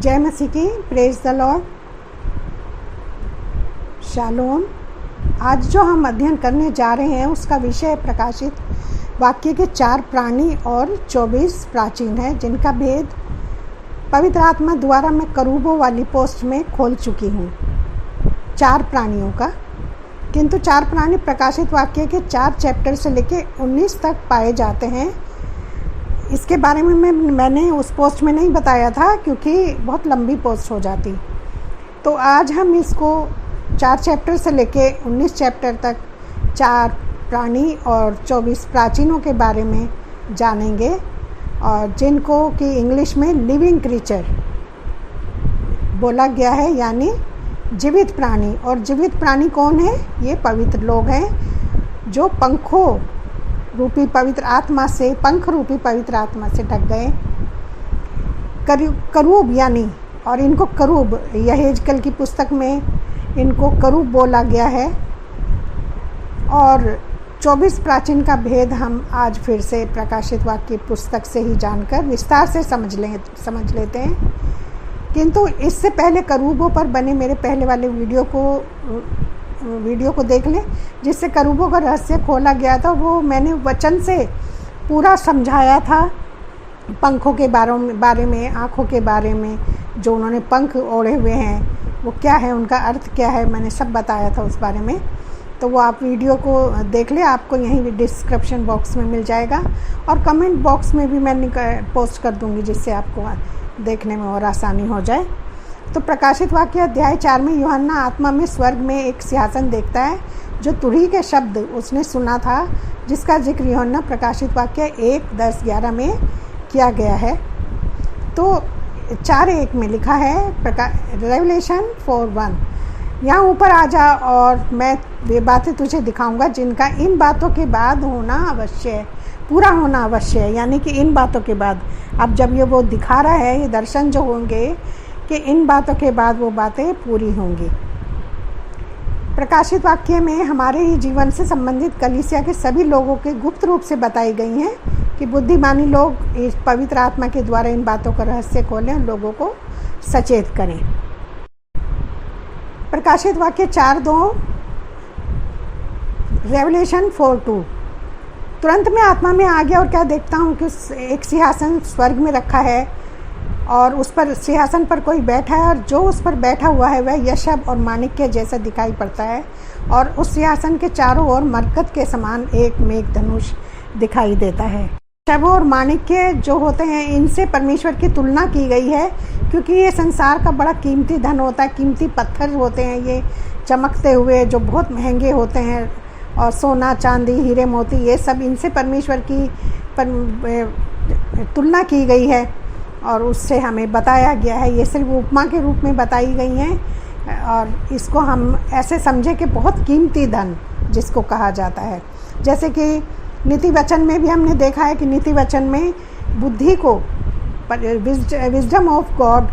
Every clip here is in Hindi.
जय मसीह की, प्रेज द लॉर्ड, शालोम। आज जो हम अध्ययन करने जा रहे हैं उसका विषय प्रकाशित वाक्य के 4 प्राणी और 24 प्राचीन है, जिनका भेद पवित्र आत्मा द्वारा मैं करूबों वाली पोस्ट में खोल चुकी हूँ 4 प्राणियों का। किंतु 4 प्राणी प्रकाशित वाक्य के 4 चैप्टर से लेकर 19 तक पाए जाते हैं। इसके बारे में मैंने उस पोस्ट में नहीं बताया था क्योंकि बहुत लंबी पोस्ट हो जाती। तो आज हम इसको 4 चैप्टर से लेके 19 चैप्टर तक 4 प्राणी और 24 प्राचीनों के बारे में जानेंगे, और जिनको कि इंग्लिश में लिविंग क्रीचर बोला गया है, यानी जीवित प्राणी। और जीवित प्राणी कौन है? ये पवित्र लोग हैं जो पंखों रूपी पवित्र आत्मा से, पंख रूपी पवित्र आत्मा से ढक गए। करूब यानी, और इनको करूब, यहेजकल की पुस्तक में इनको करूब बोला गया है। और 24 प्राचीन का भेद हम आज फिर से प्रकाशित वाक्य पुस्तक से ही जानकर विस्तार से समझ लेते हैं। किंतु इससे पहले करूबों पर बने मेरे पहले वाले वीडियो को देख लें, जिससे करूबों का रहस्य खोला गया था। वो मैंने वचन से पूरा समझाया था, पंखों के बारे में, आँखों के बारे में, जो उन्होंने पंख ओढ़े हुए हैं वो क्या है, उनका अर्थ क्या है, मैंने सब बताया था उस बारे में। तो वो आप वीडियो को देख लें, आपको यहीं डिस्क्रिप्शन बॉक्स में मिल जाएगा, और कमेंट बॉक्स में भी मैं पोस्ट कर दूँगी, जिससे आपको देखने में और आसानी हो जाए। तो प्रकाशित वाक्य अध्याय 4 में यूहन्ना आत्मा में स्वर्ग में एक सिंहासन देखता है, जो तुरही के शब्द उसने सुना था, जिसका जिक्र यूहन्ना प्रकाशित वाक्य 1:10-11 में किया गया है। तो 4:1 में लिखा है, रेवलेशन 4:1, यहाँ ऊपर आ जा और मैं वे बातें तुझे दिखाऊंगा जिनका इन बातों के बाद होना अवश्य है, पूरा होना अवश्य है। यानी कि इन बातों के बाद, अब जब ये वो दिखा रहा है, ये दर्शन जो होंगे कि इन बातों के बाद वो बातें पूरी होंगी। प्रकाशित वाक्य में हमारे ही जीवन से संबंधित कलीसिया के सभी लोगों के गुप्त रूप से बताई गई हैं कि बुद्धिमानी लोग इस पवित्र आत्मा के द्वारा इन बातों का रहस्य खोलें और लोगों को सचेत करें। प्रकाशित वाक्य 4:2, रेवलेशन 4:2, तुरंत मैं आत्मा में आ गया और क्या देखता हूँ कि एक सिंहासन स्वर्ग में रखा है, और उस पर, सिंहासन पर कोई बैठा है, और जो उस पर बैठा हुआ है वह यशब और माणिक्य जैसा दिखाई पड़ता है, और उस सिंहासन के चारों ओर मरकत के समान एक मेघधनुष दिखाई देता है। यशब और माणिक्य जो होते हैं, इनसे परमेश्वर की तुलना की गई है, क्योंकि ये संसार का बड़ा कीमती धन होता है, कीमती पत्थर होते हैं ये चमकते हुए, जो बहुत महंगे होते हैं, और सोना चांदी हीरे मोती, ये सब इनसे परमेश्वर की तुलना की गई है, और उससे हमें बताया गया है। ये सिर्फ उपमा के रूप में बताई गई हैं, और इसको हम ऐसे समझे कि बहुत कीमती धन जिसको कहा जाता है। जैसे कि नीति वचन में भी हमने देखा है कि नीति वचन में बुद्धि को, विजडम ऑफ गॉड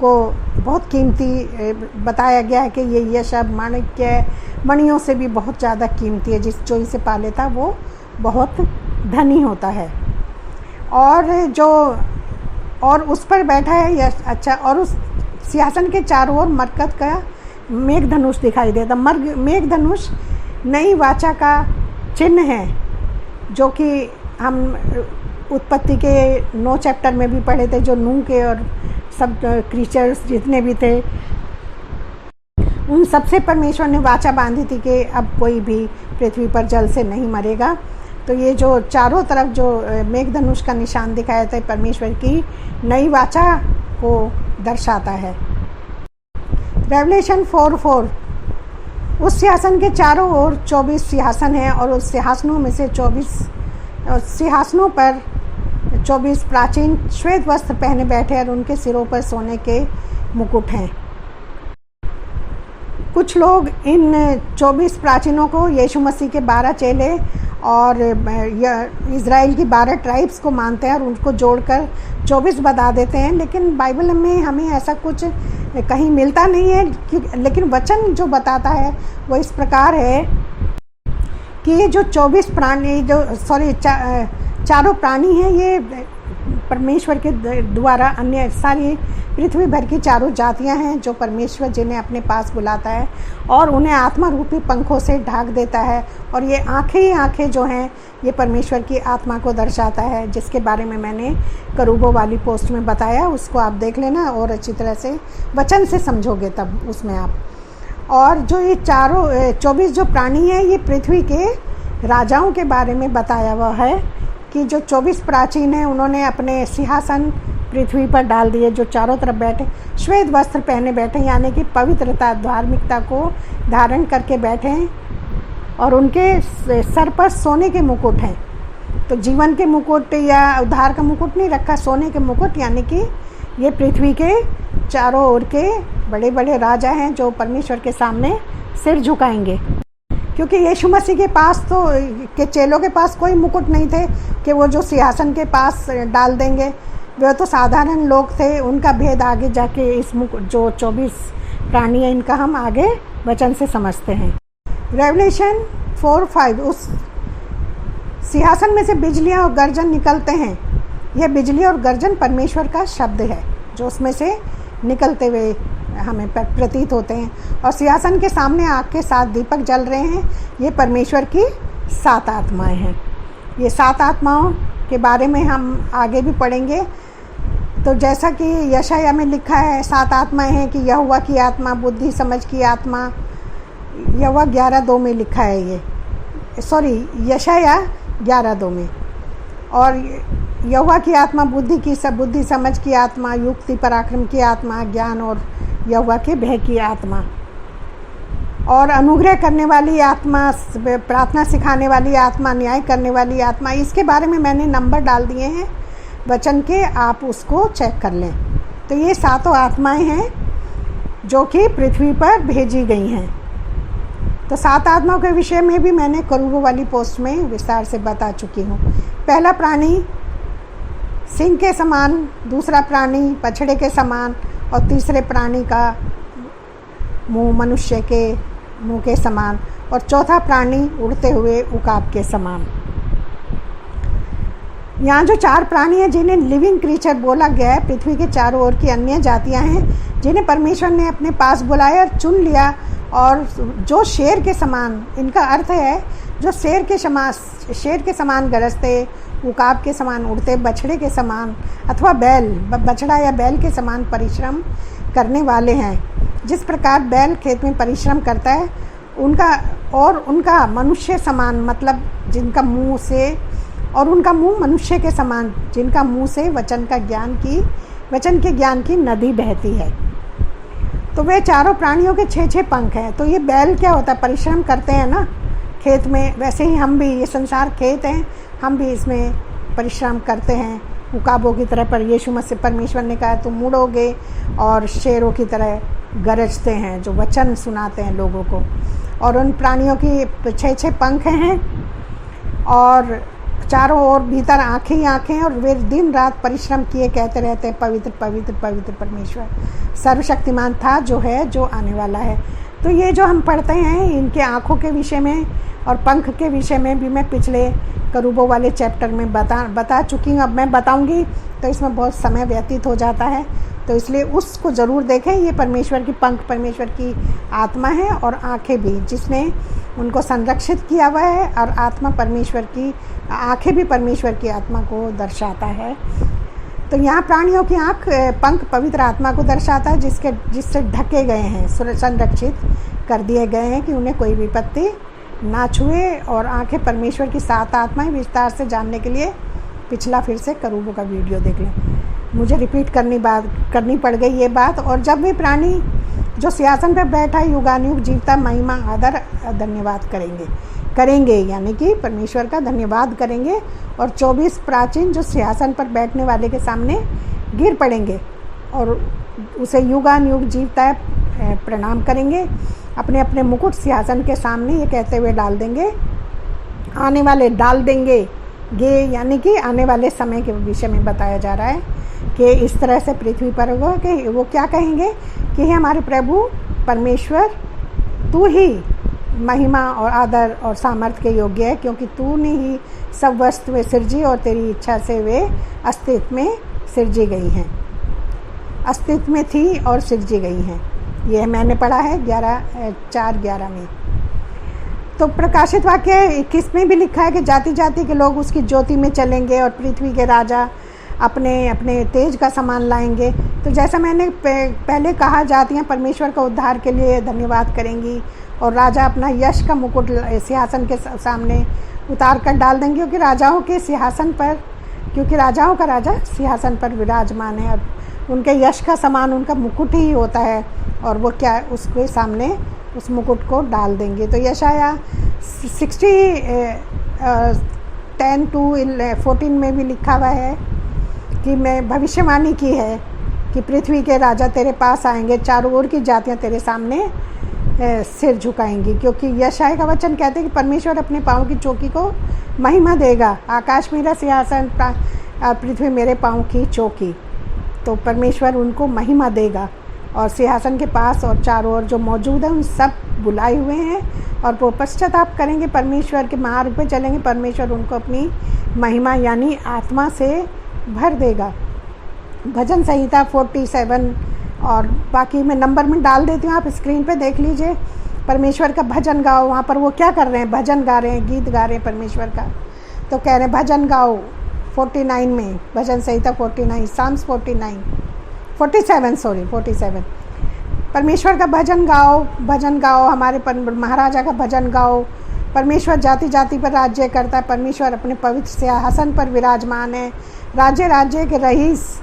को बहुत कीमती बताया गया है कि ये यशब माणिक्य मणियों से भी बहुत ज़्यादा कीमती है, जो इसे पा लेता वो बहुत धनी होता है। और उस पर बैठा है अच्छा, और उस सिंहासन के चारों ओर मरकत का मेघधनुष दिखाई देता। मेघधनुष नई वाचा का चिन्ह है, जो कि हम उत्पत्ति के 9 चैप्टर में भी पढ़े थे, जो नूह के और सब क्रीचर्स जितने भी थे, उन सबसे परमेश्वर ने वाचा बांधी थी कि अब कोई भी पृथ्वी पर जल से नहीं मरेगा। तो ये जो चारों तरफ जो मेघधनुष का निशान दिखाया था, परमेश्वर की नई वाचा को दर्शाता है। रेवलेशन 4:4, उस सिंहासन के चारों ओर 24 सिंहासन हैं, और उस सिंहासनों में से 24 सिंहासनों पर 24 प्राचीन श्वेत वस्त्र पहने बैठे, और उनके सिरों पर सोने के मुकुट हैं। कुछ लोग इन 24 प्राचीनों को यीशु मसीह के 12 चेले और इज़राइल की 12 ट्राइब्स को मानते हैं, और उनको जोड़कर 24 बता देते हैं। लेकिन बाइबल में हमें ऐसा कुछ कहीं मिलता नहीं है, लेकिन वचन जो बताता है वो इस प्रकार है कि ये जो 24 प्राणी, चारों प्राणी हैं, ये परमेश्वर के द्वारा अन्य सारी पृथ्वी भर की चारों जातियां हैं जो परमेश्वर जिन्हें अपने पास बुलाता है और उन्हें आत्मा रूपी पंखों से ढक देता है। और ये आंखें ही आंखें जो हैं ये परमेश्वर की आत्मा को दर्शाता है, जिसके बारे में मैंने करूबों वाली पोस्ट में बताया, उसको आप देख लेना और अच्छी तरह से वचन से समझोगे तब उसमें आप। और जो ये 24 जो प्राणी हैं ये पृथ्वी के राजाओं के बारे में बताया हुआ है कि जो 24 प्राचीन हैं उन्होंने अपने सिंहासन पृथ्वी पर डाल दिए, जो चारों तरफ बैठे श्वेत वस्त्र पहने बैठे, यानी कि पवित्रता धार्मिकता को धारण करके बैठे हैं और उनके सर पर सोने के मुकुट हैं। तो जीवन के मुकुट या उद्धार का मुकुट नहीं रखा, सोने के मुकुट, यानी कि ये पृथ्वी के चारों ओर के बड़े बड़े राजा हैं जो परमेश्वर के सामने सिर झुकाएंगे। क्योंकि यीशु मसीह के पास तो के चेलों के पास कोई मुकुट नहीं थे कि वो जो सिंहासन के पास डाल देंगे, वे तो साधारण लोग थे। उनका भेद आगे जाके इस मुकुट जो 24 प्राणी है इनका हम आगे वचन से समझते हैं। रेवलेशन 4:5 उस सिंहासन में से बिजलियां और गर्जन निकलते हैं। यह बिजली और गर्जन परमेश्वर का शब्द है जो उसमें से निकलते हुए हमें प्रतीत होते हैं। और सिंहासन के सामने आग के 7 दीपक जल रहे हैं। ये परमेश्वर की 7 आत्माएं हैं। ये 7 आत्माओं के बारे में हम आगे भी पढ़ेंगे। तो जैसा कि यशाया में लिखा है 7 आत्माएं हैं कि यहोवा की आत्मा, बुद्धि समझ की आत्मा, यहोवा 11:2 में लिखा है ये, यशाया 11:2 में। और यहोवा की आत्मा बुद्धि समझ की आत्मा, युक्ति पराक्रम की आत्मा, ज्ञान और यहोवा के भय की आत्मा, और अनुग्रह करने वाली आत्मा, प्रार्थना सिखाने वाली आत्मा, न्याय करने वाली आत्मा। इसके बारे में मैंने नंबर डाल दिए हैं वचन के, आप उसको चेक कर लें। तो ये 7 आत्माएं हैं जो कि पृथ्वी पर भेजी गई हैं। तो 7 आत्माओं के विषय में भी मैंने करूबों वाली पोस्ट में विस्तार से बता चुकी हूँ। पहला प्राणी सिंह के समान, दूसरा प्राणी बछड़े के समान और तीसरे प्राणी का मुंह मनुष्य के मुंह के समान और चौथा प्राणी उड़ते हुए उकाब के समान। यहाँ जो 4 प्राणी हैं जिन्हें लिविंग क्रीचर बोला गया है, पृथ्वी के चारों ओर की अन्य जातियाँ हैं जिन्हें परमेश्वर ने अपने पास बुलाया और चुन लिया। और जो शेर के समान, इनका अर्थ है जो शेर के समान गरजते, उकाब के समान उड़ते, बछड़े के समान अथवा बछड़ा या बैल के समान परिश्रम करने वाले हैं। जिस प्रकार बैल खेत में परिश्रम करता है उनका मनुष्य समान, मतलब जिनका मुंह से, और उनका मुंह मनुष्य के समान जिनका मुंह से वचन के ज्ञान की नदी बहती है। तो वे चारों प्राणियों के 6-6 पंख हैं। तो ये बैल क्या होता है, परिश्रम करते हैं ना खेत में, वैसे ही हम भी, ये संसार खेत हैं, हम भी इसमें परिश्रम करते हैं उकाबों की तरह। पर यीशु मसीह परमेश्वर ने कहा तुम मुड़ोगे और शेरों की तरह गरजते हैं जो वचन सुनाते हैं लोगों को। और उन प्राणियों की 6-6 पंख हैं और चारों ओर भीतर आंखें ही आंखें, और वे दिन रात परिश्रम किए कहते रहते हैं पवित्र पवित्र पवित्र परमेश्वर सर्वशक्तिमान था जो है जो आने वाला है। तो ये जो हम पढ़ते हैं इनके आँखों के विषय में और पंख के विषय में भी मैं पिछले करूबों वाले चैप्टर में बता चुकी हूँ। अब मैं बताऊँगी तो इसमें बहुत समय व्यतीत हो जाता है, तो इसलिए उसको ज़रूर देखें। ये परमेश्वर की पंख परमेश्वर की आत्मा है और आँखें भी जिसने उनको संरक्षित किया हुआ है, और आत्मा परमेश्वर की आँखें भी परमेश्वर की आत्मा को दर्शाता है। तो यहाँ प्राणियों की पंख पवित्र आत्मा को दर्शाता है जिससे ढके गए हैं, संरक्षित कर दिए गए हैं कि उन्हें कोई विपत्ति ना छुए। और आँखें परमेश्वर की 7 आत्माएं विस्तार से जानने के लिए पिछला फिर से करूबों का वीडियो देख लें। मुझे रिपीट करनी पड़ गई ये बात। और जब भी प्राणी जो सिंहासन पर बैठा युगानुयुग जीवता महिमा आदर धन्यवाद करेंगे यानी कि परमेश्वर का धन्यवाद करेंगे। और 24 प्राचीन जो सिंहासन पर बैठने वाले के सामने गिर पड़ेंगे और उसे युगानुयुग जीवता है प्रणाम करेंगे, अपने अपने मुकुट सिंहासन के सामने ये कहते हुए डाल देंगे यानी कि आने वाले समय के विषय में बताया जा रहा है कि इस तरह से पृथ्वी पर होगा कि वो क्या कहेंगे कि हे हमारे प्रभु परमेश्वर, तू ही महिमा और आदर और सामर्थ्य के योग्य है, क्योंकि तूने ही सब वस्तुएं सृजी और तेरी इच्छा से वे अस्तित्व में सिरजी गई हैं, अस्तित्व में थी और सिरजी गई हैं। ये मैंने पढ़ा है 4:11 में। तो प्रकाशित वाक्य 21 में भी लिखा है कि जाति जाति के लोग उसकी ज्योति में चलेंगे और पृथ्वी के राजा अपने अपने तेज का सामान लाएंगे। तो जैसा मैंने पहले कहा, जातियाँ परमेश्वर का उद्धार के लिए धन्यवाद करेंगी और राजा अपना यश का मुकुट सिंहासन के सामने उतार कर डाल देंगे, क्योंकि राजाओं के सिंहासन पर, क्योंकि राजाओं का राजा सिंहासन पर विराजमान है और उनके यश का समान उनका मुकुट ही होता है, और वो क्या उसके सामने उस मुकुट को डाल देंगे। तो यशाया 10:14 में भी लिखा हुआ है कि मैं भविष्यवाणी की है कि पृथ्वी के राजा तेरे पास आएंगे, चारों ओर की जातियां तेरे सामने सिर झुकाएंगी। क्योंकि यशाया का वचन कहते हैं कि परमेश्वर अपने पाँव की चौकी को महिमा देगा। आकाश मेरा सिंहासन और पृथ्वी मेरे पाँव की चौकी। तो परमेश्वर उनको महिमा देगा और सिंहासन के पास और चारों ओर जो मौजूद हैं उन सब बुलाए हुए हैं और वो पश्चाताप करेंगे, परमेश्वर के मार्ग पे चलेंगे। परमेश्वर उनको अपनी महिमा यानी आत्मा से भर देगा। भजन संहिता 47 और बाकी मैं नंबर में डाल देती हूँ, आप स्क्रीन पे देख लीजिए। परमेश्वर का भजन गाओ, वहाँ पर वो क्या कर रहे हैं, भजन गा रहे हैं, गीत गा रहे हैं परमेश्वर का। तो कह रहे हैं भजन गाओ 49 में, भजन संहिता 49, साम्स 47 परमेश्वर का भजन गाओ, हमारे महाराजा का भजन गाओ। परमेश्वर जाति जाति पर राज्य करता है, परमेश्वर अपने पवित्र सिंहासन पर विराजमान है। राज्य के रईस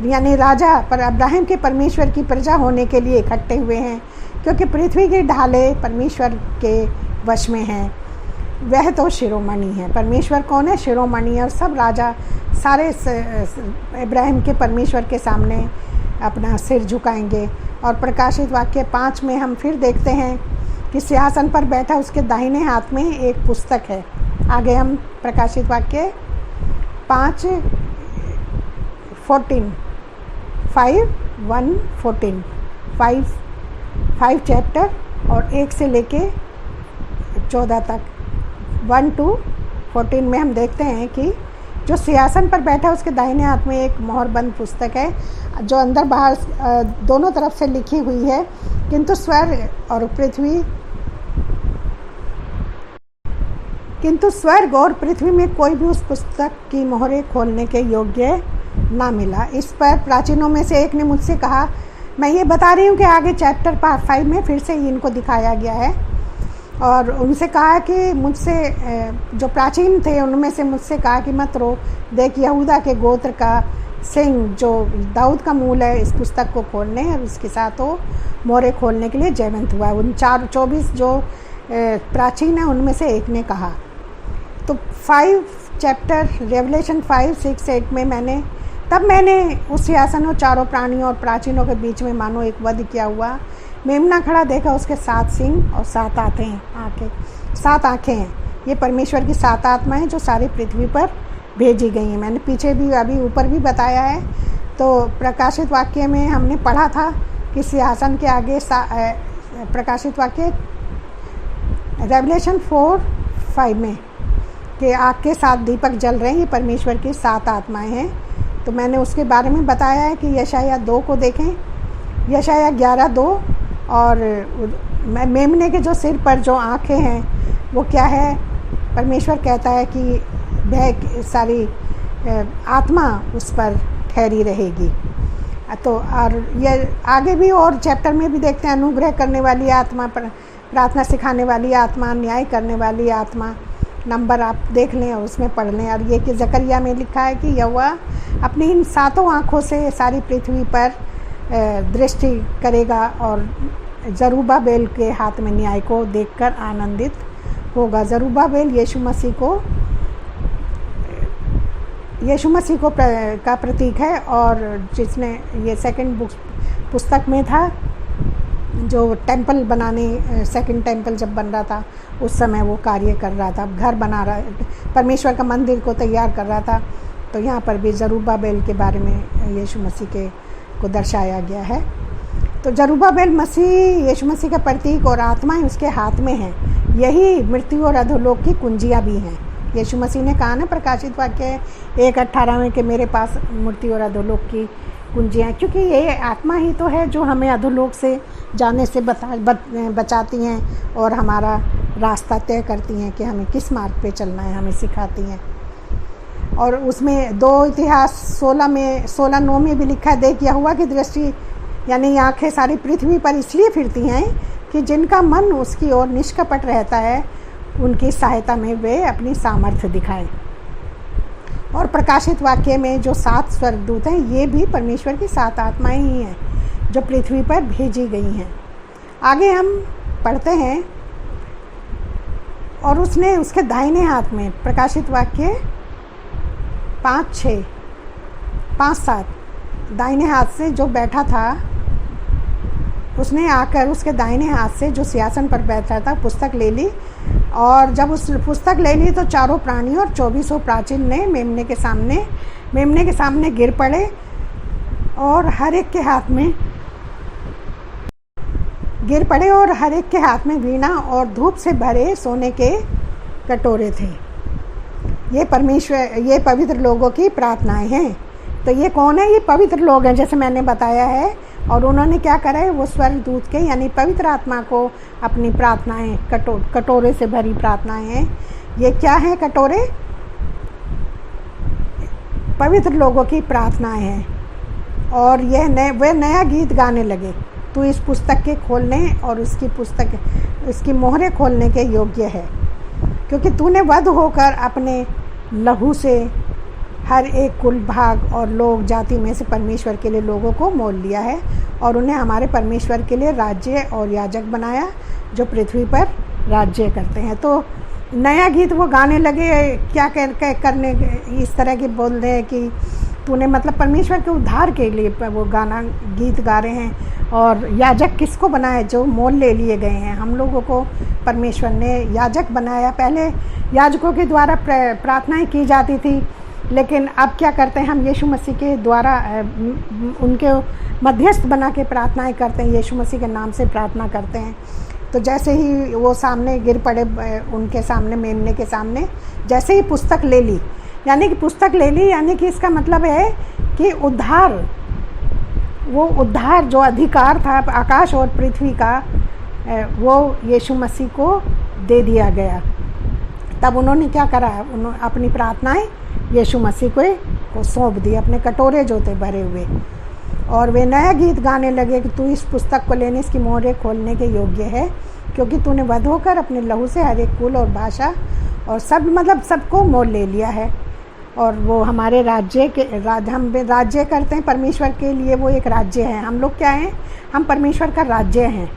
यानी राजा पर अब्राहम के परमेश्वर की प्रजा होने के लिए इकट्ठे हुए हैं, क्योंकि पृथ्वी की ढालें परमेश्वर के वश में हैं। वह तो शिरोमणि है। परमेश्वर कौन है? शिरोमणि है। और सब राजा सारे इब्राहिम के परमेश्वर के सामने अपना सिर झुकाएंगे। और प्रकाशित वाक्य 5 में हम फिर देखते हैं कि सिंहासन पर बैठा उसके दाहिने हाथ में एक पुस्तक है। आगे हम प्रकाशित वाक्य 5 चैप्टर और 1 से लेके 14 तक 1 to 14 में हम देखते हैं कि जो सिंहासन पर बैठा उसके दाहिने हाथ में एक मोहरबंद पुस्तक है, जो अंदर बाहर दोनों तरफ से लिखी हुई है, किंतु स्वर्ग और पृथ्वी में कोई भी उस पुस्तक की मोहरें खोलने के योग्य ना मिला। इस पर प्राचीनों में से एक ने मुझसे कहा, मैं ये बता रही हूँ कि आगे चैप्टर 5 में फिर से इनको दिखाया गया है, और उनसे कहा कि मुझसे जो प्राचीन थे उनमें से मुझसे कहा कि मत रो, देख यहूदा के गोत्र का सिंह जो दाऊद का मूल है इस पुस्तक को खोलने और उसके साथ वो मोहरें खोलने के लिए जयवंत हुआ है। उन 24 जो प्राचीन है उनमें से एक ने कहा। तो 5 चैप्टर रेवलेशन 5, 6, 8 में मैंने उस सिंहासन और चारों प्राणियों और प्राचीनों के बीच में मानो एक वध किया हुआ मेमना खड़ा देखा। उसके 7 सिंह और 7 आँखें हैं। ये परमेश्वर की 7 आत्माएं हैं जो सारी पृथ्वी पर भेजी गई हैं। मैंने पीछे भी अभी ऊपर भी बताया है। तो प्रकाशित वाक्य में हमने पढ़ा था कि सिंहासन के आगे प्रकाशित वाक्य रेवलेशन 4:5 में कि आग के 7 दीपक जल रहे हैं, ये परमेश्वर की 7 आत्माएं हैं। तो मैंने उसके बारे में बताया है कि यशाया 2 को देखें, यशाया 11:2, और मेमने के जो सिर पर जो आँखें हैं वो क्या है? परमेश्वर कहता है कि वह सारी आत्मा उस पर ठहरी रहेगी। तो और ये आगे भी और चैप्टर में भी देखते हैं, अनुग्रह करने वाली आत्मा, प्रार्थना सिखाने वाली आत्मा, न्याय करने वाली आत्मा, नंबर आप देख लें और उसमें पढ़ लें। और ये कि जकरिया में लिखा है कि यहोवा अपनी इन 7 आँखों से सारी पृथ्वी पर दृष्टि करेगा और जरूब्बाबेल के हाथ में न्याय को देखकर आनंदित होगा। जरूब्बाबेल यीशु मसीह का प्रतीक है, और जिसने ये सेकंड पुस्तक में था, जो टेंपल बनाने, सेकंड टेंपल जब बन रहा था उस समय वो कार्य कर रहा था, घर बना रहा, परमेश्वर का मंदिर को तैयार कर रहा था। तो यहाँ पर भी जरूब्बाबेल के बारे में यीशु मसीह को दर्शाया गया है। तो जरूब्बाबेल यीशु मसीह का प्रतीक और आत्माएं उसके हाथ में हैं। यही मृत्यु और अधोलोक की कुंजियाँ भी हैं। यीशु मसीह ने कहा ना, प्रकाशित वाक्य 1:18 में, कि मेरे पास मूर्ति और अधोलोक की कुंजियाँ, क्योंकि ये आत्मा ही तो है जो हमें अधोलोक से जाने से बचाती हैं और हमारा रास्ता तय करती हैं कि हमें किस मार्ग पे चलना है, हमें सिखाती हैं। और उसमें 2 इतिहास 16:9 में भी लिखा है, देख यहोवा की दृष्टि यानी आँखें सारी पृथ्वी पर इसलिए फिरती हैं कि जिनका मन उसकी ओर निष्कपट रहता है, उनकी सहायता में वे अपनी सामर्थ्य दिखाएं। और प्रकाशित वाक्य में जो 7 स्वर्गदूत हैं, ये भी परमेश्वर की 7 आत्माएं ही हैं जो पृथ्वी पर भेजी गई हैं। आगे हम पढ़ते हैं, और उसने उसके दाहिने हाथ में, प्रकाशित वाक्य 5:7, दाहिने हाथ से जो बैठा था, उसने आकर उसके दाहिने हाथ से जो सिंहासन पर बैठा था पुस्तक ले ली, और जब उस पुस्तक ले ली तो चारों प्राणी और 24 प्राचीन ने मेमने के सामने गिर पड़े, और हर एक के हाथ में वीणा और धूप से भरे सोने के कटोरे थे। ये पवित्र लोगों की प्रार्थनाएं हैं। तो ये कौन है? ये पवित्र लोग हैं, जैसे मैंने बताया है। और उन्होंने क्या करा है? वो स्वर्गदूत के यानी पवित्र आत्मा को अपनी प्रार्थनाएं, कटोरे से भरी प्रार्थनाएं हैं। ये क्या है कटोरे? पवित्र लोगों की प्रार्थनाएं हैं। और वे नया गीत गाने लगे, तू इस पुस्तक के खोलने और इसकी मोहरें खोलने के योग्य है, क्योंकि तूने वध होकर अपने लहू से हर एक कुल, भाग और लोग, जाति में से परमेश्वर के लिए लोगों को मोल लिया है, और उन्हें हमारे परमेश्वर के लिए राज्य और याजक बनाया जो पृथ्वी पर राज्य करते हैं। तो नया गीत वो गाने लगे, क्या करने, इस तरह के बोल रहे हैं कि तूने मतलब परमेश्वर के उद्धार के लिए वो गीत गा रहे हैं। और याजक किसको बनाया? जो मोल ले लिए गए हैं। हम लोगों को परमेश्वर ने याजक बनाया। पहले याजकों के द्वारा प्रार्थनाएं की जाती थी, लेकिन अब क्या करते हैं? हम यीशु मसीह के द्वारा उनके मध्यस्थ बना के प्रार्थनाएं करते हैं, यीशु मसीह के नाम से प्रार्थना करते हैं। तो जैसे ही वो सामने गिर पड़े, उनके सामने, मेमने के सामने, जैसे ही पुस्तक ले ली, यानी कि इसका मतलब है कि वो उद्धार जो अधिकार था आकाश और पृथ्वी का, वो यीशु मसीह को दे दिया गया। तब उन्होंने क्या करा? उन्होंने अपनी प्रार्थनाएं यीशु मसीह को सौंप दी, अपने कटोरे जो थे भरे हुए। और वे नया गीत गाने लगे कि तू इस पुस्तक को लेने, इसकी मोहरें खोलने के योग्य है, क्योंकि तूने वध होकर अपने लहू से हर एक कुल और भाषा और सबको मोल ले लिया है। और वो हमारे हम राज्य करते हैं परमेश्वर के लिए, वो एक राज्य है। हम लोग क्या हैं? हम परमेश्वर का राज्य हैं,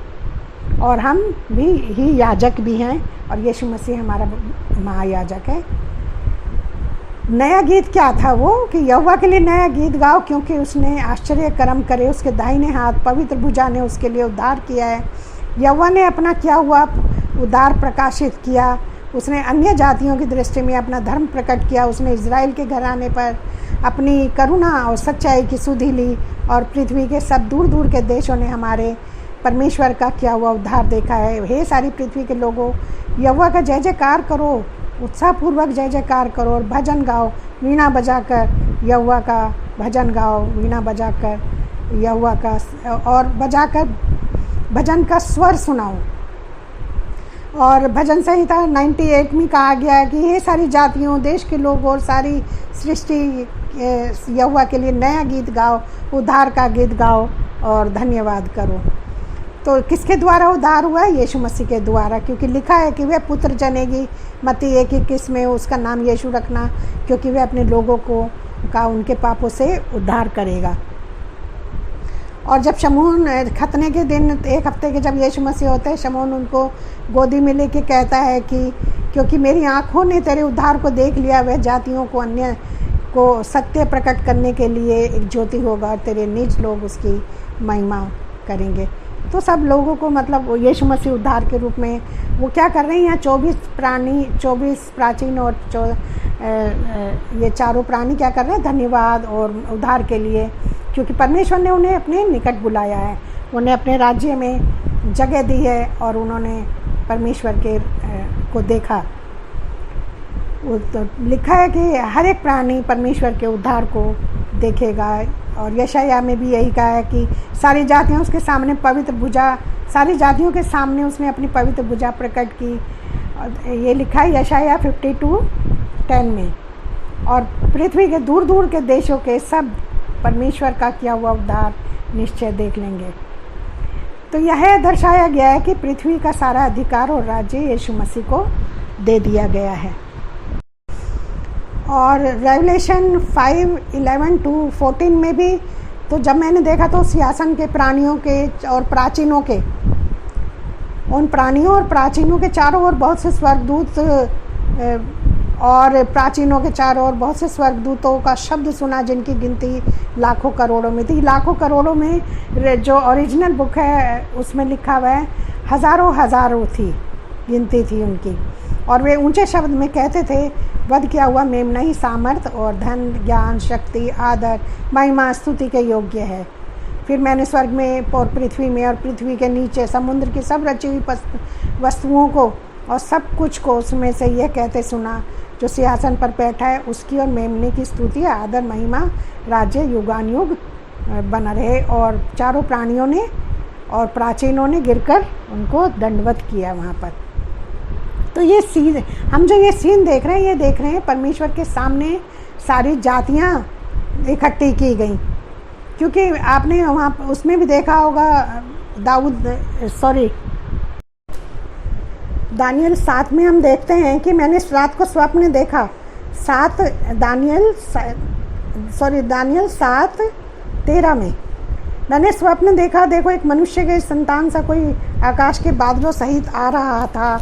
और हम भी याजक भी हैं, और यीशु मसीह हमारा महायाजक है। नया गीत क्या था वो? कि यहोवा के लिए नया गीत गाओ, क्योंकि उसने आश्चर्य कर्म करे, उसके दाहिने हाथ पवित्र भुजा ने उसके लिए उद्धार किया है। यहोवा ने अपना किया हुआ उद्धार प्रकाशित किया, उसने अन्य जातियों की दृष्टि में अपना धर्म प्रकट किया, उसने इज़राइल के घराने पर अपनी करुणा और सच्चाई की सुधि ली, और पृथ्वी के सब दूर दूर के देशों ने हमारे परमेश्वर का किया हुआ उद्धार देखा है। हे सारी पृथ्वी के लोगों, यहोवा का जय जयकार करो, उत्साहपूर्वक जय जयकार करो, और भजन गाओ, वीणा बजाकर यहोवा का भजन गाओ, वीणा बजाकर यहोवा का, और बजाकर भजन का स्वर सुनाओ। और भजन संहिता 98 में कहा गया है कि हे सारी जातियों, देश के लोग और सारी सृष्टि, यहोवा के लिए नया गीत गाओ, उद्धार का गीत गाओ और धन्यवाद करो। तो किसके द्वारा उद्धार हुआ है? यीशु मसीह के द्वारा, क्योंकि लिखा है कि वह पुत्र जनेगी, मत्ती 1:21 में उसका नाम यीशु रखना, क्योंकि वह अपने लोगों का उनके पापों से उद्धार करेगा। और जब शमून खतने के दिन, 1 हफ्ते के जब यीशु मसीह होते हैं, शमून उनको गोदी में लेके कहता है कि क्योंकि मेरी आँखों ने तेरे उद्धार को देख लिया, वह जातियों को, अन्य को सत्य प्रकट करने के लिए एक ज्योति होगा, और तेरे निज लोग उसकी महिमा करेंगे। तो सब लोगों को मतलब यीशु मसीह उद्धार के रूप में वो क्या कर रहे हैं? यहाँ 24 प्राचीन और ये चारों प्राणी क्या कर रहे हैं? धन्यवाद और उद्धार के लिए, क्योंकि परमेश्वर ने उन्हें अपने निकट बुलाया है, उन्हें अपने राज्य में जगह दी है, और उन्होंने परमेश्वर को देखा। वो तो लिखा है कि हर एक प्राणी परमेश्वर के उद्धार को देखेगा। और यशायाह में भी यही कहा है कि सारी जातियां उसके सामने पवित्र भुजा, सारी जातियों के सामने उसने अपनी पवित्र भुजा प्रकट की। ये लिखा है यशायाह 52:10 में। और पृथ्वी के दूर दूर के देशों के सब परमेश्वर का किया हुआ उद्धार निश्चय देख लेंगे। तो यह दर्शाया गया है कि पृथ्वी का सारा अधिकार और राज्य यीशु मसीह को दे दिया गया है। और रेवलेशन 5:11-14 में भी, तो जब मैंने देखा तो सिंहासन के प्राणियों के और प्राचीनों के, उन प्राणियों और प्राचीनों के चारों ओर बहुत से स्वर्गदूत, और प्राचीनों के चारों ओर बहुत से स्वर्गदूतों का शब्द सुना जिनकी गिनती लाखों करोड़ों में थी। लाखों करोड़ों में जो ओरिजिनल बुक है उसमें लिखा हुआ है हज़ारों हज़ारों थी, गिनती थी उनकी। और वे ऊंचे शब्द में कहते थे, वध किया हुआ मेमना ही सामर्थ और धन, ज्ञान, शक्ति, आदर, महिमा, स्तुति के योग्य है। फिर मैंने स्वर्ग में और पृथ्वी में और पृथ्वी के नीचे समुद्र की सब रची हुई वस्तुओं को और सब कुछ को उसमें से यह कहते सुना, जो सिंहासन पर बैठा है उसकी और मेमने की स्तुति, आदर, महिमा, राज्य युगानुयुग बना रहे। और चारों प्राणियों ने और प्राचीनों ने गिरकर उनको दंडवत किया वहाँ पर। तो ये सीन, हम जो ये सीन देख रहे हैं, ये देख रहे हैं परमेश्वर के सामने सारी जातियाँ इकट्ठी की गई। क्योंकि आपने वहाँ उसमें भी देखा होगा, दानियल 7 में हम देखते हैं कि मैंने रात को स्वप्न देखा। दानियल 7:13 में मैंने स्वप्न देखा, देखो एक मनुष्य के संतान सा कोई आकाश के बादलों सहित आ रहा था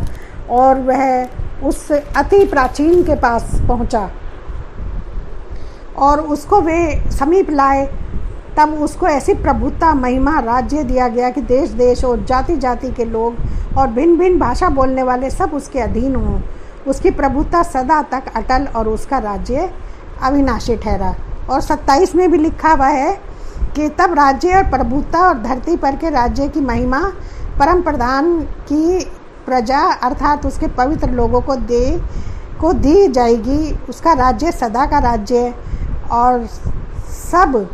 और वह उस अति प्राचीन के पास पहुंचा और उसको वे समीप लाए। तब उसको ऐसी प्रभुता, महिमा, राज्य दिया गया कि देश देश और जाति जाति के लोग और भिन्न भिन्न भाषा बोलने वाले सब उसके अधीन हों। उसकी प्रभुता सदा तक अटल और उसका राज्य अविनाशी ठहरा। और 27 में भी लिखा हुआ है कि तब राज्य और प्रभुता और धरती पर के राज्य की महिमा परम प्रधान की प्रजा अर्थात उसके पवित्र लोगों को दी जाएगी। उसका राज्य सदा का राज्य और सब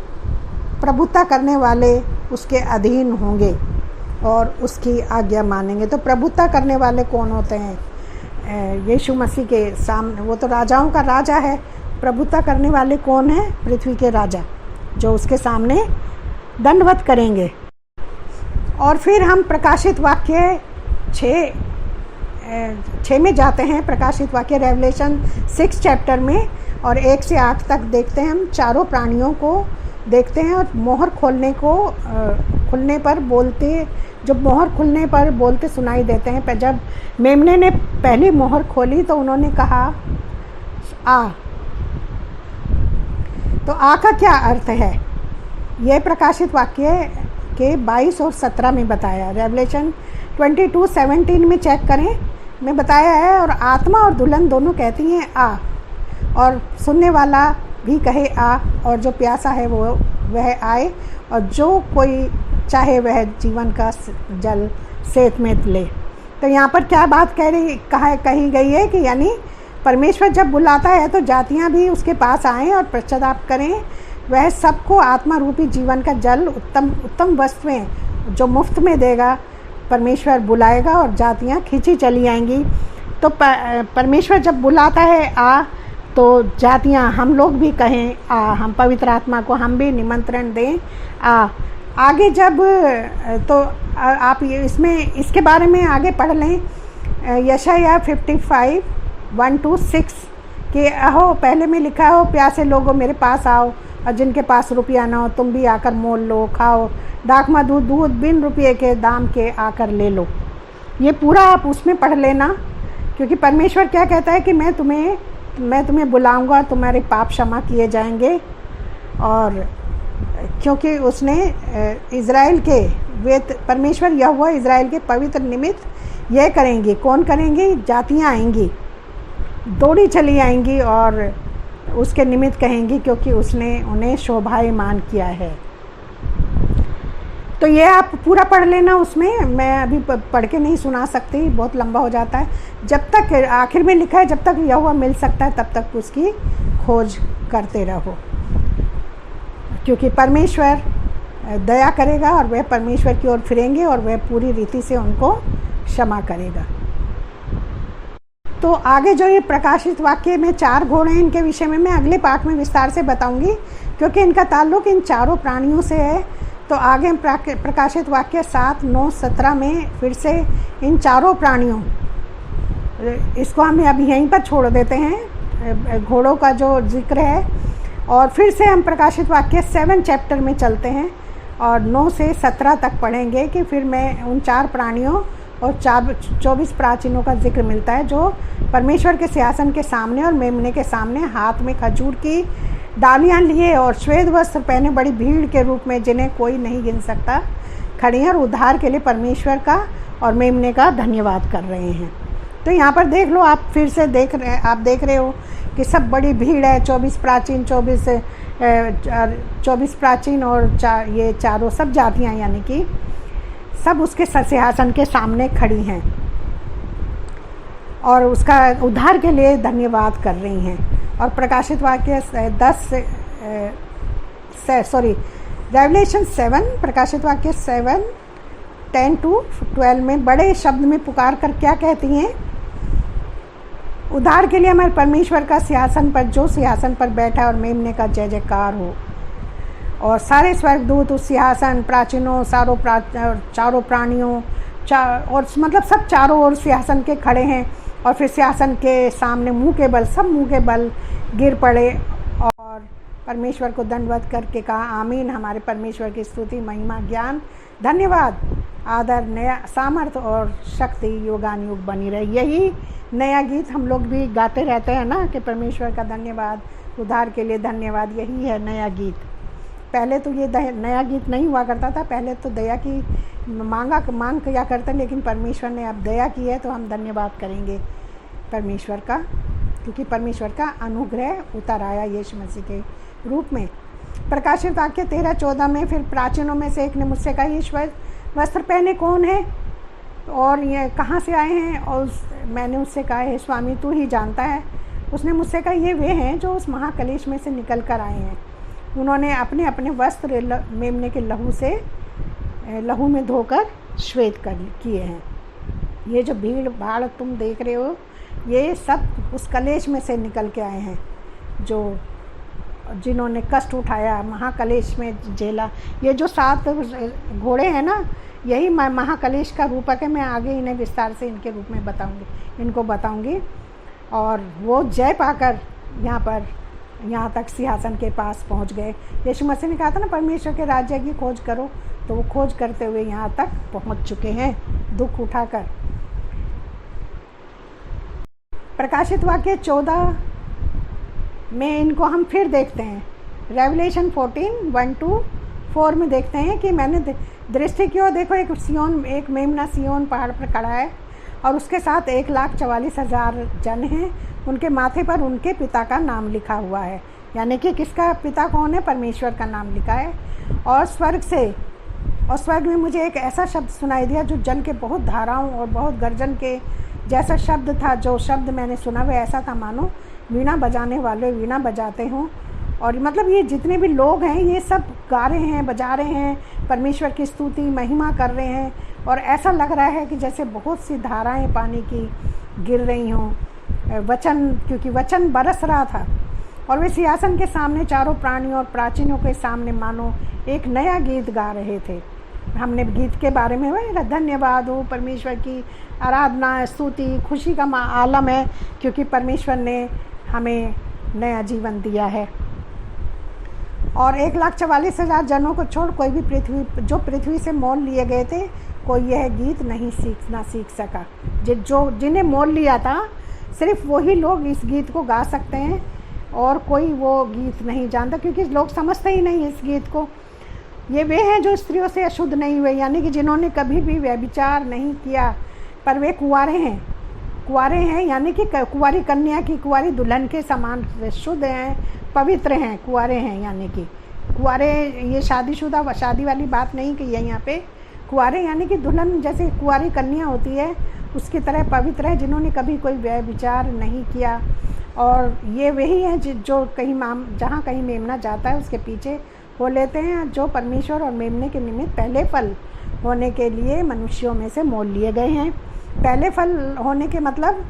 प्रभुता करने वाले उसके अधीन होंगे और उसकी आज्ञा मानेंगे। तो प्रभुता करने वाले कौन होते हैं? यीशु मसीह के सामने, वो तो राजाओं का राजा है। प्रभुता करने वाले कौन है? पृथ्वी के राजा, जो उसके सामने दंडवत करेंगे। और फिर हम प्रकाशित वाक्य 6 में जाते हैं। प्रकाशित वाक्य रेवलेशन 6 चैप्टर में और 1 से 8 तक देखते हैं। हम चारों प्राणियों को देखते हैं और मोहर खुलने पर बोलते, जब मोहर खुलने पर बोलते सुनाई देते हैं। पर जब मेमने ने पहली मोहर खोली तो उन्होंने कहा आ। तो आ का क्या अर्थ है? यह प्रकाशित वाक्य के 22 और 17 में बताया। रेवलेशन 22:17 में चेक करें, में बताया है। और आत्मा और दुल्हन दोनों कहती हैं आ, और सुनने वाला भी कहे आ, और जो प्यासा है वह आए, और जो कोई चाहे वह जीवन का जल सेत में ले। तो यहाँ पर क्या बात कही गई है कि यानी परमेश्वर जब बुलाता है तो जातियाँ भी उसके पास आएँ और पश्चाताप करें। वह सबको आत्मा रूपी जीवन का जल, उत्तम वस्तुएं जो मुफ्त में देगा, परमेश्वर बुलाएगा और जातियाँ खींची चली आएंगी। तो परमेश्वर जब बुलाता है आ, तो जातियाँ, हम लोग भी कहें आ, हम पवित्र आत्मा को हम भी निमंत्रण दें आ। आगे जब तो आप इसके बारे में आगे पढ़ लें। यशायाह 55:1-6 कि अहो, पहले में लिखा हो, प्यासे लोगों मेरे पास आओ, और जिनके पास रुपया ना हो तुम भी आकर मोल लो, खाओ, दाखमा दूध बिन रुपये के दाम के आकर ले लो। ये पूरा आप उसमें पढ़ लेना, क्योंकि परमेश्वर क्या कहता है कि मैं तुम्हें बुलाऊंगा, तुम्हारे पाप क्षमा किए जाएंगे। और क्योंकि उसने इज़राइल के, वे परमेश्वर यहोवा इज़राइल के पवित्र निमित्त यह करेंगे। कौन करेंगे? जातियाँ आएंगी, दौड़ी चली आएंगी और उसके निमित्त कहेंगी, क्योंकि उसने उन्हें शोभायमान किया है। तो ये आप पूरा पढ़ लेना, उसमें मैं अभी पढ़ के नहीं सुना सकती, बहुत लंबा हो जाता है। जब तक आखिर में लिखा है जब तक यहोवा मिल सकता है तब तक उसकी खोज करते रहो, क्योंकि परमेश्वर दया करेगा और वह परमेश्वर की ओर फिरेंगे और वह पूरी रीति से उनको क्षमा करेगा। तो आगे जो ये प्रकाशित वाक्य में 4 घोड़े हैं, इनके विषय में मैं अगले पाठ में विस्तार से बताऊंगी, क्योंकि इनका ताल्लुक इन चारों प्राणियों से है। तो आगे प्रकाशित वाक्य 7, 9, 17 में फिर से इन चारों प्राणियों, इसको हम अभी यहीं पर छोड़ देते हैं, घोड़ों का जो जिक्र है, और फिर से हम प्रकाशित वाक्य 7 चैप्टर में चलते हैं और 9 से 17 तक पढ़ेंगे कि फिर मैं उन 4 प्राणियों और 24 प्राचीनों का जिक्र मिलता है जो परमेश्वर के सिंहासन के सामने और मेमने के सामने हाथ में खजूर की डालियां लिए और श्वेत वस्त्र पहने बड़ी भीड़ के रूप में, जिन्हें कोई नहीं गिन सकता, खड़ी हैं और उद्धार के लिए परमेश्वर का और मेमने का धन्यवाद कर रहे हैं। तो यहाँ पर देख लो, आप फिर से देख रहे हो कि सब बड़ी भीड़ है। 24 प्राचीन और ये चारों सब जातियाँ, यानी कि सब उसके सिंहासन के सामने खड़ी हैं और उसका उद्धार के लिए धन्यवाद कर रही हैं। और प्रकाशित वाक्य रेवलेशन 7, प्रकाशित वाक्य 7, 10 to 12 में बड़े शब्द में पुकार कर क्या कहती हैं? उद्धार के लिए हमारे परमेश्वर का सिंहासन पर, जो सिंहासन पर बैठा और मेमने का जय जयकार हो, और सारे स्वर्गदूत उस सिंहासन, प्राचीनों, चारों प्राणियों, और मतलब सब चारों ओर सिंहासन के खड़े हैं। और फिर सिंहासन के सामने मुंह के बल गिर पड़े और परमेश्वर को दंडवत करके कहा, आमीन। हमारे परमेश्वर की स्तुति, महिमा, ज्ञान, धन्यवाद, आदर, नया सामर्थ और शक्ति युगानुयुग बनी रहे। यही नया गीत हम लोग भी गाते रहते हैं ना, कि परमेश्वर का धन्यवाद, उद्धार के लिए धन्यवाद, यही है नया गीत। पहले तो ये नया गीत नहीं हुआ करता था, पहले तो दया की मांग किया करते, लेकिन परमेश्वर ने अब दया की है तो हम धन्यवाद करेंगे परमेश्वर का, क्योंकि परमेश्वर का अनुग्रह उतर आया यीशु मसीह के रूप में। प्रकाशित वाक्य 13-14 में फिर प्राचीनों में से एक ने मुझसे कहा, ईश्वर वस्त्र पहने कौन है और ये कहाँ से आए हैं? और मैंने उससे कहा, हे स्वामी तू ही जानता है। उसने मुझसे कहा, ये वे हैं जो उस महाकलेश में से निकल कर आए हैं। उन्होंने अपने अपने वस्त्र मेमने के लहू में धोकर श्वेत किए हैं। ये जो भीड़ भाड़ तुम देख रहे हो, ये सब उस कलेश में से निकल के आए हैं, जिन्होंने कष्ट उठाया, महाकलेश में झेला। ये जो 7 घोड़े हैं ना, यही महाकलेश का रूपक है। मैं आगे इन्हें विस्तार से इनके रूप में इनको बताऊंगी। और वो जय पाकर यहाँ तक सिंहासन के पास पहुँच गए। यीशु मसीह ने कहा था ना, परमेश्वर के राज्य की खोज करो, तो वो खोज करते हुए यहाँ तक पहुँच चुके हैं, दुख उठाकर। प्रकाशित वाक्य 14 में इनको हम फिर देखते हैं। रेवलेशन 14, 1-4 में देखते हैं कि मैंने दृष्टि की ओर देखो, एक मेमना सिय्योन पहाड़ पर खड़ा है और उसके साथ 1,44,000 जन हैं। उनके माथे पर उनके पिता का नाम लिखा हुआ है, यानी कि किसका पिता कौन है? परमेश्वर का नाम लिखा है। और स्वर्ग में मुझे एक ऐसा शब्द सुनाई दिया जो जल के बहुत धाराओं और बहुत गर्जन के जैसा शब्द था। जो शब्द मैंने सुना वह ऐसा था मानो वीणा बजाने वाले वीणा बजाते हों। और मतलब ये जितने भी लोग हैं ये सब गा रहे हैं, बजा रहे हैं, परमेश्वर की स्तुति महिमा कर रहे हैं। और ऐसा लग रहा है कि जैसे बहुत सी धाराएं पानी की गिर रही हों, क्योंकि वचन बरस रहा था। और वे सिंहासन के सामने चारों प्राणियों और प्राचीनों के सामने मानो एक नया गीत गा रहे थे। हमने गीत के बारे में धन्यवाद हो, परमेश्वर की आराधना, स्तुति, खुशी का आलम है, क्योंकि परमेश्वर ने हमें नया जीवन दिया है। और 1,44,000 जनों को छोड़ कोई भी पृथ्वी से मोल लिए गए थे, कोई यह गीत नहीं सीख सका। जिन्हें मोल लिया था, सिर्फ वही लोग इस गीत को गा सकते हैं और कोई वो गीत नहीं जानता, क्योंकि लोग समझते ही नहीं इस गीत को। ये वे हैं जो स्त्रियों से अशुद्ध नहीं हुए, यानी कि जिन्होंने कभी भी व्यभिचार नहीं किया, पर वे कुंवारे हैं, यानी कि कुंवारी कन्या की, कुंवारी दुल्हन के समान शुद्ध हैं, पवित्र हैं, कुंवारे हैं, यानी कि कुंवारे, ये शादीशुदा शादी वाली बात नहीं कही है यहाँ पे। कुंवारे यानी कि दुल्हन जैसे कुंवारी कन्या होती है उसकी तरह पवित्र है, जिन्होंने कभी कोई व्यभिचार नहीं किया। और ये वही हैं जो कहीं जहाँ कहीं मेमना जाता है उसके पीछे हो लेते हैं, जो परमेश्वर और मेमने के निमित्त पहले फल होने के लिए मनुष्यों में से मोल लिए गए हैं। पहले फल होने के मतलब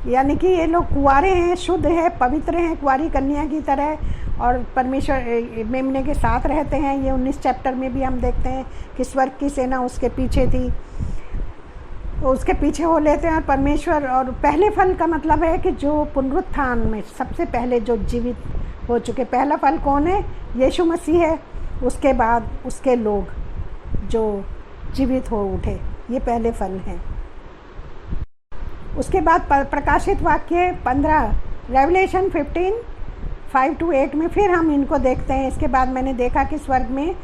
यानी कि ये लोग कुंवारे हैं, शुद्ध है, पवित्र हैं, कुंवारी कन्या की तरह, और परमेश्वर मेमने के साथ रहते हैं। ये 19 चैप्टर में भी हम देखते हैं कि स्वर्ग की सेना उसके पीछे थी, उसके पीछे हो लेते हैं। और परमेश्वर, और पहले फल का मतलब है कि जो पुनरुत्थान में सबसे पहले जो जीवित हो चुके, पहला फल कौन है? यीशु मसीह है। उसके बाद उसके लोग जो जीवित हो उठे, ये पहले फल हैं। उसके बाद प्रकाशित वाक्य 15, रेवलेशन 15, 5-8 में फिर हम इनको देखते हैं। इसके बाद मैंने देखा कि स्वर्ग में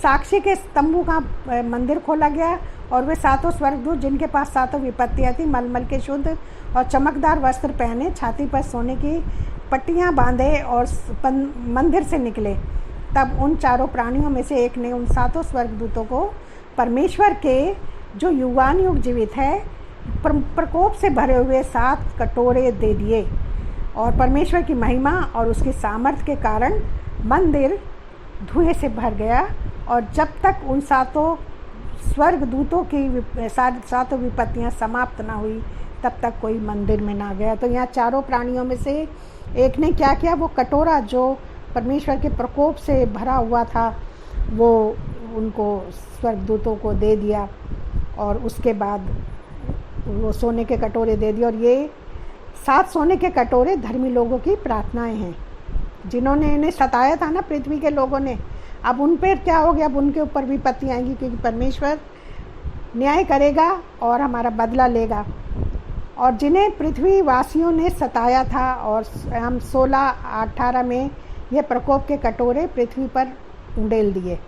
साक्षी के स्तंभों का मंदिर खोला गया, और वे 7 स्वर्गदूत जिनके पास 7 विपत्तियाँ थी, मलमल के शुद्ध और चमकदार वस्त्र पहने, छाती पर सोने की पट्टियाँ बांधे और मंदिर से निकले। तब उन 4 प्राणियों में से एक ने उन 7 स्वर्गदूतों को परमेश्वर के जो युगानुयुग जीवित है प्रकोप से भरे हुए 7 कटोरे दे दिए, और परमेश्वर की महिमा और उसकी सामर्थ्य के कारण मंदिर धुएं से भर गया। और जब तक उन 7 स्वर्गदूतों की 7 विपत्तियां समाप्त ना हुई तब तक कोई मंदिर में ना गया। तो यहाँ 4 प्राणियों में से एक ने क्या किया? वो कटोरा जो परमेश्वर के प्रकोप से भरा हुआ था वो उनको स्वर्गदूतों को दे दिया, और उसके बाद वो सोने के कटोरे दे दिए। और ये 7 सोने के कटोरे धर्मी लोगों की प्रार्थनाएं हैं, जिन्होंने इन्हें सताया था ना पृथ्वी के लोगों ने। अब उन पर क्या हो गया? अब उनके ऊपर विपत्ति आएंगी, क्योंकि परमेश्वर न्याय करेगा और हमारा बदला लेगा। और जिन्हें पृथ्वी वासियों ने सताया था, और हम 16-18 में ये प्रकोप के कटोरे पृथ्वी पर उंडेल दिए।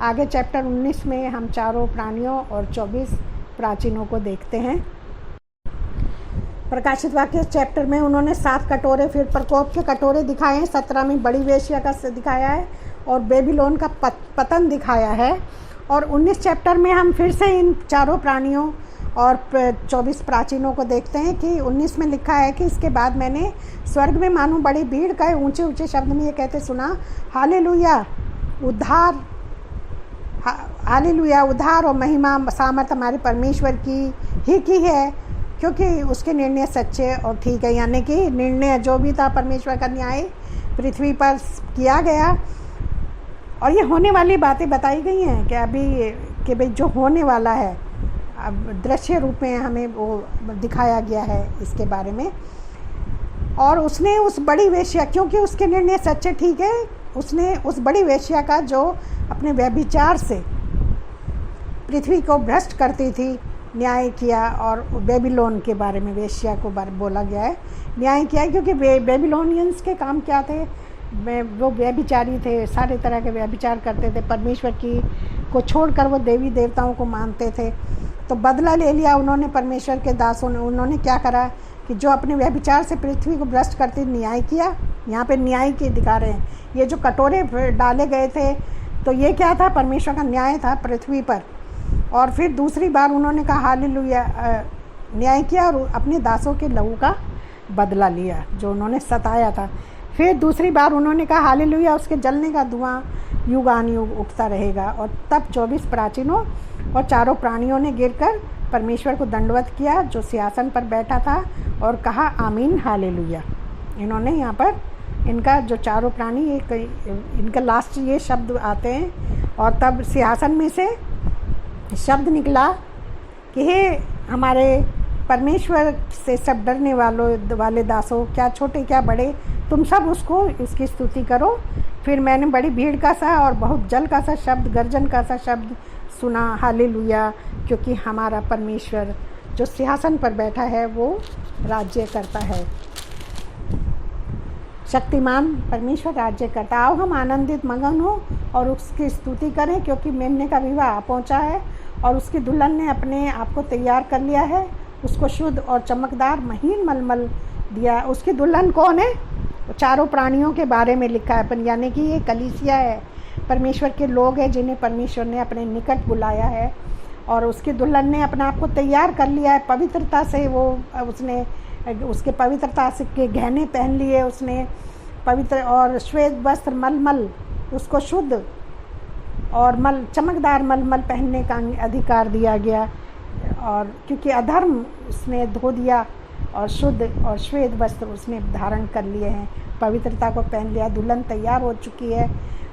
आगे चैप्टर 19 में हम 4 प्राणियों और 24 प्राचीनों को देखते हैं। प्रकाशित वाक्य चैप्टर में उन्होंने 7 कटोरे, फिर प्रकोप के कटोरे दिखाए हैं। 17 में बड़ी वेश्या का दिखाया है और बेबीलोन का पतन दिखाया है। और 19 चैप्टर में हम फिर से इन 4 प्राणियों और 24 प्राचीनों को देखते हैं कि 19 में लिखा है कि इसके बाद मैंने स्वर्ग में मानो बड़ी भीड़ का ऊंचे ऊंचे शब्द में ये कहते सुना, हालेलुया, उद्धार, हालेलुया, उद्धार और महिमा सामर्थ हमारे परमेश्वर की है, क्योंकि उसके निर्णय सच्चे और ठीक है। यानी कि निर्णय जो भी था परमेश्वर का न्याय पृथ्वी पर किया गया। और ये होने वाली बातें बताई गई हैं कि अभी कि भाई जो होने वाला है, अब दृश्य रूप में हमें वो दिखाया गया है इसके बारे में। और उसने उस बड़ी वेश्या, क्योंकि उसके निर्णय सच्चे ठीक है, उसने उस बड़ी वेश्या का जो अपने व्यभिचार से पृथ्वी को भ्रष्ट करती थी न्याय किया। और बेबीलोन के बारे में वेश्या को बोला गया है, न्याय किया, क्योंकि बेबीलोनियंस के काम क्या थे? वो व्यभिचारी थे, सारे तरह के व्यभिचार करते थे, परमेश्वर को छोड़कर वो देवी देवताओं को मानते थे। तो बदला ले लिया उन्होंने परमेश्वर के दासों ने। उन्होंने क्या करा कि जो अपने व्यभिचार से पृथ्वी को भ्रष्ट करते न्याय किया। यहाँ पे न्याय के दिखा रहे हैं। ये जो कटोरे डाले गए थे तो ये क्या था? परमेश्वर का न्याय था पृथ्वी पर। और फिर दूसरी बार उन्होंने कहा हालेलुया, न्याय किया और अपने दासों के लहू का बदला लिया जो उन्होंने सताया था। फिर दूसरी बार उन्होंने कहा हालेलुया, उसके जलने का धुआं युगानुयुग उठता रहेगा। और तब 24 प्राचीनों और 4 प्राणियों ने गिरकर परमेश्वर को दंडवत किया जो सिंहासन पर बैठा था, और कहा आमीन हालेलुया। इन्होंने यहाँ पर इनका जो 4 प्राणी, इनका लास्ट ये शब्द आते हैं। और तब सिंहासन में से शब्द निकला कि हे हमारे परमेश्वर से सब डरने वाले दासों, क्या छोटे क्या बड़े, तुम सब उसकी स्तुति करो। फिर मैंने बड़ी भीड़ का सा और बहुत जल का सा शब्द, गर्जन का सा शब्द सुना, हालेलुया, क्योंकि हमारा परमेश्वर जो सिंहासन पर बैठा है वो राज्य करता है। शक्तिमान परमेश्वर राज्य करता। आओ हम आनंदित मगन हो और उसकी स्तुति करें, क्योंकि मेमने का विवाह पहुंचा है और उसकी दुल्हन ने अपने आप को तैयार कर लिया है। उसको शुद्ध और चमकदार महीन मलमल दिया। उसकी दुल्हन कौन है? 4 प्राणियों के बारे में लिखा है, यानी कि ये कलीसिया है। परमेश्वर के लोग हैं जिन्हें परमेश्वर ने अपने निकट बुलाया है, और उसकी दुल्हन ने अपने आप को तैयार कर लिया है पवित्रता से। वो उसने उसके पवित्रता से के गहने पहन लिए उसने, पवित्र और श्वेत वस्त्र मलमल, उसको शुद्ध और चमकदार मलमल पहनने का अधिकार दिया गया, और क्योंकि अधर्म उसने धो दिया और शुद्ध और श्वेत वस्त्र उसने धारण कर लिए हैं, पवित्रता को पहन लिया। दुल्हन तैयार हो चुकी है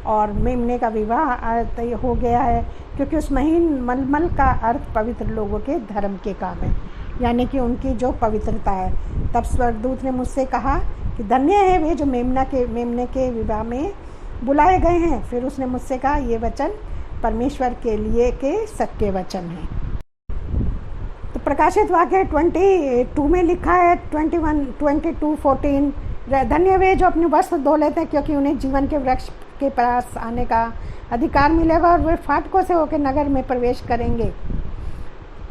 और मेमने का विवाह हो गया है, क्योंकि उस महीन मलमल का अर्थ पवित्र लोगों के धर्म के काम है, यानी कि उनकी जो पवित्रता है। तब स्वर्गदूत ने मुझसे कहा कि धन्य है वे जो मेमने के विवाह में बुलाए गए हैं। फिर उसने मुझसे कहा, ये वचन परमेश्वर के लिए के सत्य वचन हैं। तो प्रकाशित वाक्य 22 में लिखा है, 22:14, धन्य वे जो अपने वस्त्र धो लेते हैं, क्योंकि उन्हें जीवन के वृक्ष के पास आने का अधिकार मिलेगा, और वे फाटकों से होकर नगर में प्रवेश करेंगे।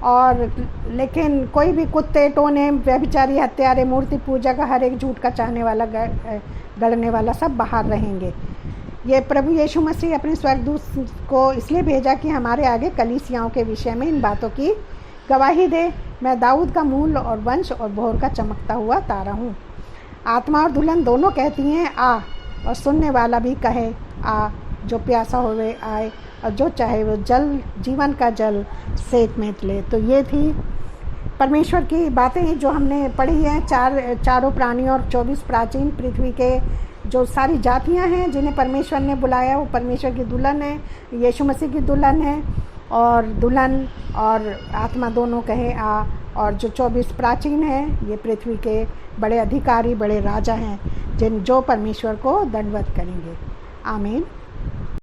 और लेकिन कोई भी कुत्ते, टोने, व्यभिचारी, हत्यारे, मूर्ति पूजक, हर एक झूठ का चाहने वाला, गढ़ने वाला सब बाहर रहेंगे। ये प्रभु यीशु मसीह अपने स्वर्गदूत को इसलिए भेजा कि हमारे आगे कलीसियाओं के विषय में इन बातों की गवाही दे। मैं दाऊद का मूल और वंश और भोर का चमकता हुआ तारा हूँ। आत्मा और दुल्हन दोनों कहती हैं आ, और सुनने वाला भी कहे आ। जो प्यासा होवे आए, और जो चाहे वो जीवन का जल सेक में ले। तो ये थी परमेश्वर की बातें जो हमने पढ़ी हैं। चारों प्राणियों और 24 प्राचीन पृथ्वी के जो सारी जातियां हैं जिन्हें परमेश्वर ने बुलाया, वो परमेश्वर की दुल्हन है, यीशु मसीह की दुल्हन है। और दुल्हन और आत्मा दोनों कहे आ। और जो 24 प्राचीन हैं, ये पृथ्वी के बड़े अधिकारी, बड़े राजा हैं, जो परमेश्वर को दंडवत करेंगे। आमीन।